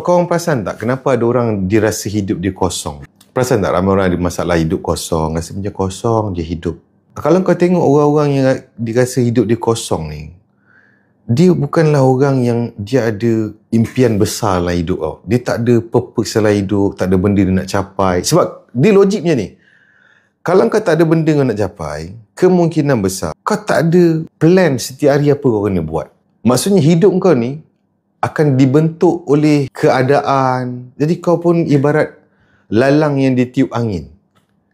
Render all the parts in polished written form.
Kau orang perasan tak kenapa ada orang dirasa hidup dia kosong? Perasan tak ramai orang ada masalah hidup kosong, rasa macam kosong je hidup. Kalau kau tengok orang-orang yang dirasa hidup dia kosong ni, dia bukanlah orang yang dia ada impian besar dalam hidup tau. Dia tak ada purpose dalam hidup, tak ada benda dia nak capai. Sebab dia logiknya ni, kalau kau tak ada benda kau nak capai, kemungkinan besar kau tak ada plan setiap hari apa kau kena buat. Maksudnya hidup kau ni akan dibentuk oleh keadaan. Jadi kau pun ibarat lalang yang ditiup angin.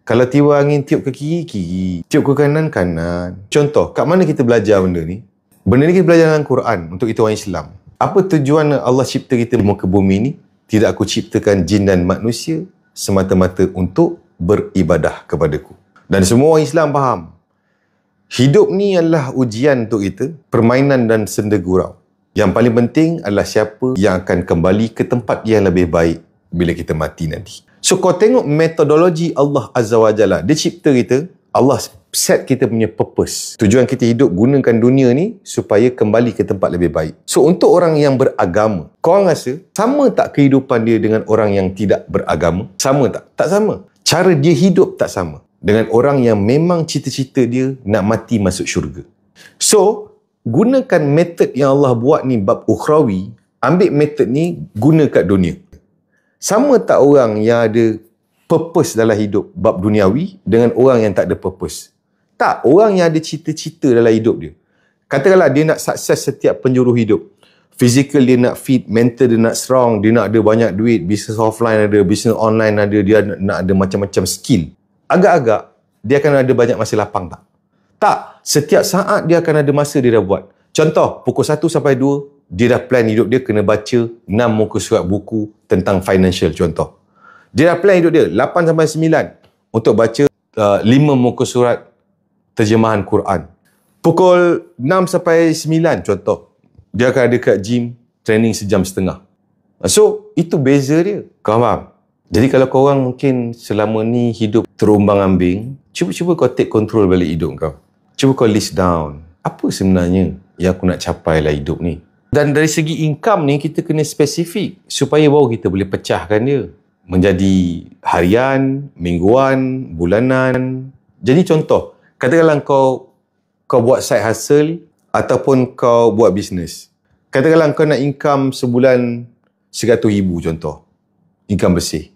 Kalau tiup angin tiup ke kiri, kiri. Tiup ke kanan, kanan. Contoh, kat mana kita belajar benda ni? Benda ni kita belajar dalam Quran untuk kita orang Islam. Apa tujuan Allah cipta kita di muka bumi ni? Tidak aku ciptakan jin dan manusia semata-mata untuk beribadah kepadaku. Dan semua orang Islam faham. Hidup ni adalah ujian untuk kita, permainan dan senda gurau. Yang paling penting adalah siapa yang akan kembali ke tempat yang lebih baik bila kita mati nanti. So kau tengok metodologi Allah Azza wa Jalla. Dia cipta kita, Allah set kita punya purpose. Tujuan kita hidup gunakan dunia ni supaya kembali ke tempat lebih baik. So untuk orang yang beragama, kau orang rasa sama tak kehidupan dia dengan orang yang tidak beragama? Sama tak? Tak sama. Cara dia hidup tak sama dengan orang yang memang cita-cita dia nak mati masuk syurga. So gunakan metod yang Allah buat ni bab ukhrawi, ambil metod ni guna kat dunia. Sama tak orang yang ada purpose dalam hidup bab duniawi dengan orang yang tak ada purpose? Tak, orang yang ada cita-cita dalam hidup dia. Katakanlah dia nak sukses setiap penjuru hidup. Physical dia nak fit, mental dia nak strong, dia nak ada banyak duit, bisnes offline ada, bisnes online ada, dia nak ada macam-macam skill. Agak-agak dia akan ada banyak masa lapang tak? Tak, setiap saat dia akan ada masa dia dah buat. Contoh, pukul 1 sampai 2, dia dah plan hidup dia kena baca 6 muka surat buku tentang financial contoh. Dia dah plan hidup dia 8 sampai 9 untuk baca 5 muka surat terjemahan Quran. Pukul 6 sampai 9 contoh, dia akan ada kat gym training sejam setengah. So, itu beza dia. Kau faham? Jadi kalau korang mungkin selama ni hidup terumbang-ambing, cuba kau take control balik hidup kau. Cuba kau list down. Apa sebenarnya yang aku nak capai lah hidup ni? Dan dari segi income ni, kita kena spesifik supaya baru kita boleh pecahkan dia menjadi harian, mingguan, bulanan. Jadi contoh, katakanlah kau buat side hustle ataupun kau buat bisnes. Katakanlah kau nak income sebulan 100,000 contoh. Income bersih.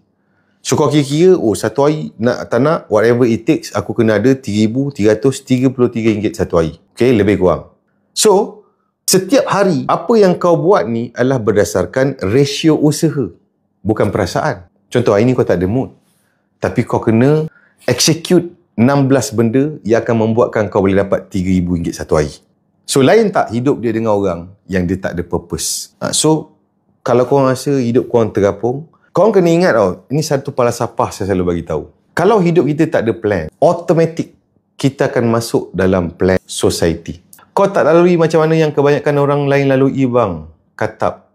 So kau kira-kira, satu hari nak tak nak, whatever it takes, aku kena ada RM3,333 satu hari. Okay, lebih kurang. So, setiap hari, apa yang kau buat ni adalah berdasarkan rasio usaha, bukan perasaan. Contoh, hari ni kau tak ada mood. Tapi kau kena execute 16 benda yang akan membuatkan kau boleh dapat RM3,000 satu hari. So, lain tak hidup dia dengan orang yang dia tak ada purpose? So, kalau korang rasa hidup korang terapung, korang kena ingat ini satu falsafah saya selalu bagi tahu. Kalau hidup kita tak ada plan, automatik kita akan masuk dalam plan society. Kau tak lalui macam mana yang kebanyakan orang lain lalui bang. Katab.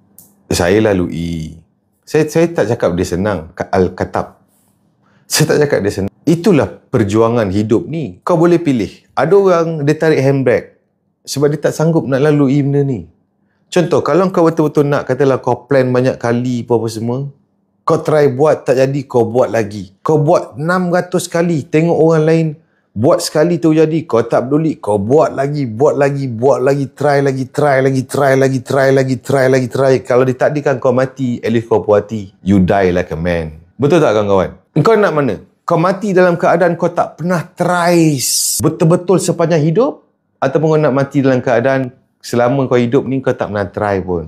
Saya lalui. Saya tak cakap dia senang. Al-katab. Saya tak cakap dia senang. Itulah perjuangan hidup ni. Kau boleh pilih. Ada orang dia tarik handbrake sebab dia tak sanggup nak lalui benda ni. Contoh, kalau kau betul-betul nak, katalah kau plan banyak kali apa semua, kau try buat tak jadi, kau buat lagi. Kau buat 600 kali, tengok orang lain buat sekali tu jadi, kau tak peduli, kau buat lagi, try lagi. Kalau ditakdirkan kau mati, at least kau puas hati. You die like a man. Betul tak kawan-kawan? Kau nak mana? Kau mati dalam keadaan kau tak pernah try betul-betul sepanjang hidup, ataupun kau nak mati dalam keadaan selama kau hidup ni kau tak pernah try pun.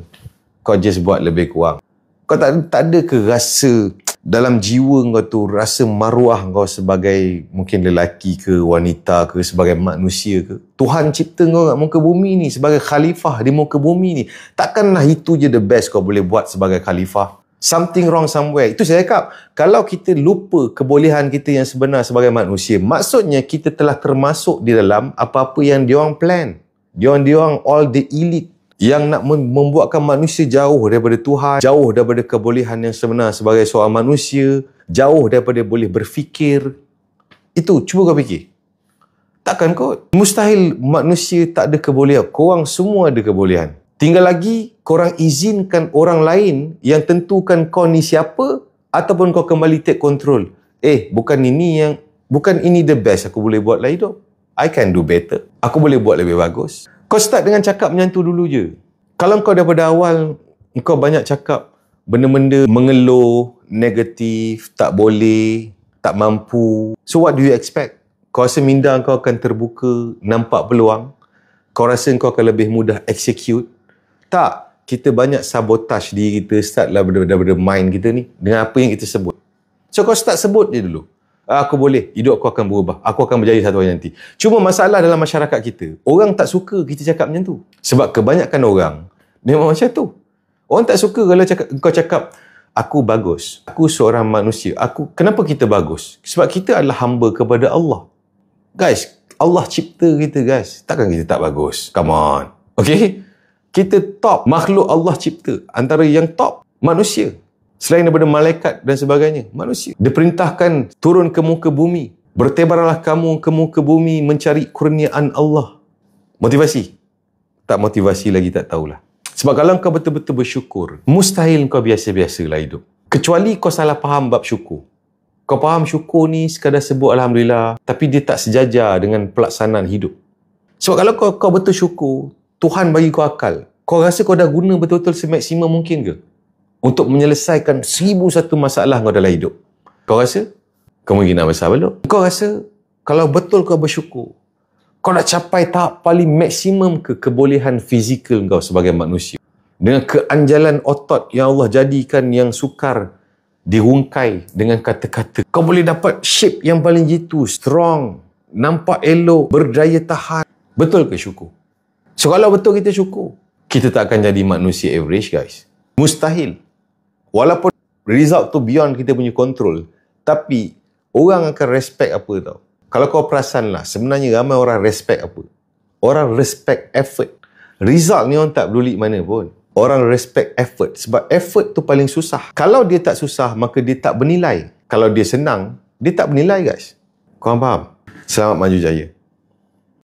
Kau just buat lebih kurang. Kau tak ada ke rasa dalam jiwa kau tu, rasa maruah kau sebagai mungkin lelaki ke wanita ke, sebagai manusia ke? Tuhan cipta kau kat muka bumi ni sebagai khalifah di muka bumi ni. Takkanlah itu je the best kau boleh buat sebagai khalifah? Something wrong somewhere. Itu saya cakap, kalau kita lupa kebolehan kita yang sebenar sebagai manusia, maksudnya kita telah termasuk di dalam apa-apa yang diorang plan. Diorang all the elite yang nak membuatkan manusia jauh daripada Tuhan, jauh daripada kebolehan yang sebenar sebagai seorang manusia, jauh daripada boleh berfikir. Itu, cuba kau fikir. Takkan kau? Mustahil manusia tak ada kebolehan. Korang semua ada kebolehan. Tinggal lagi korang izinkan orang lain yang tentukan kau ni siapa ataupun kau kembali take control. Bukan ini the best aku boleh buat lah hidup. I can do better. Aku boleh buat lebih bagus. Kau start dengan cakap macam tu dulu je. Kalau kau daripada awal kau banyak cakap benda-benda mengeluh, negatif, tak boleh, tak mampu. So what do you expect? Kau rasa minda kau akan terbuka, nampak peluang? Kau rasa kau akan lebih mudah execute? Tak. Kita banyak sabotage diri kita, startlah daripada mind kita ni dengan apa yang kita sebut. So kau start sebut je dulu. Aku boleh, hidup aku akan berubah. Aku akan berjaya satu hari nanti. Cuma masalah dalam masyarakat kita, orang tak suka kita cakap macam tu. Sebab kebanyakan orang memang macam tu. Orang tak suka kalau kau cakap, aku bagus. Aku seorang manusia. Kenapa kita bagus? Sebab kita adalah hamba kepada Allah. Guys, Allah cipta kita guys. Takkan kita tak bagus? Come on. Okay? Kita top. Makhluk Allah cipta. Antara yang top, manusia. Selain daripada malaikat dan sebagainya, manusia. Diperintahkan turun ke muka bumi. Bertebarlah kamu ke muka bumi mencari kurniaan Allah. Motivasi? Tak motivasi lagi tak tahulah. Sebab kalau kau betul-betul bersyukur, mustahil kau biasa-biasalah hidup. Kecuali kau salah faham bab syukur. Kau faham syukur ni sekadar sebut Alhamdulillah, tapi dia tak sejajar dengan pelaksanaan hidup. Sebab kalau kau betul syukur, Tuhan bagi kau akal. Kau rasa kau dah guna betul-betul semaksimum mungkin ke? Untuk menyelesaikan 1001 masalah kau dalam hidup. Kau rasa? Kemungkinan besar belum. Kau rasa kalau betul kau bersyukur, kau nak capai tahap paling maksimum ke kebolehan fizikal kau sebagai manusia. Dengan keanjalan otot yang Allah jadikan yang sukar dirungkai dengan kata-kata. Kau boleh dapat shape yang paling jitu, strong, nampak elok, berdaya tahan. Betul ke syukur? So kalau betul kita syukur, kita tak akan jadi manusia average guys. Mustahil. Walaupun result tu beyond kita punya control, tapi orang akan respect apa tau. Kalau kau perasan lah, sebenarnya ramai orang respect apa? Orang respect effort. Result ni orang tak peduli mana pun. Orang respect effort. Sebab effort tu paling susah. Kalau dia tak susah, maka dia tak bernilai. Kalau dia senang, dia tak bernilai guys. Korang faham? Selamat maju jaya.